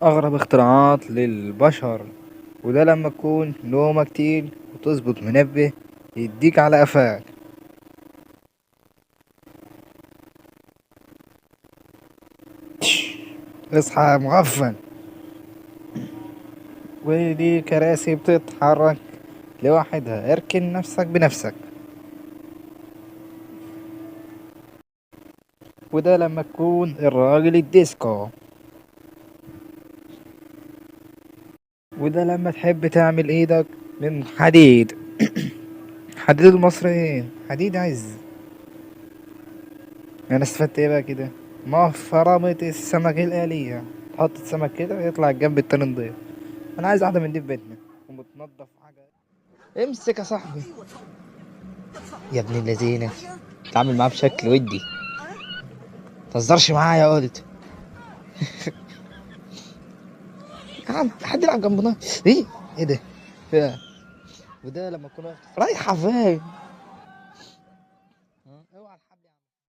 أغرب اختراعات للبشر، وده لما تكون نومك تقيل وتظبط منبه يديك على قفاك. اصحى يا مغفل. ودي كراسي بتتحرك لوحدها، اركن نفسك بنفسك. وده لما تكون الراجل الديسكو. وده لما تحب تعمل ايدك من حديد. حديد المصريين، حديد عز. انا استفدت ايه بقى كده؟ ما فرمت السمك الآلية. تحط السمك كده يطلع الجنب التاني نضيف. انا عايز واحدة من دي في بيتنا ومتنضف حاجة. امسك يا صاحبي. يا ابن الذين، اتعامل معاه بشكل ودي، متهزرش معايا يا ولد. يا عم حد يلعب جنبنا. ايه؟ ايه ده؟ فيها. وده لما اكون رايحة فين؟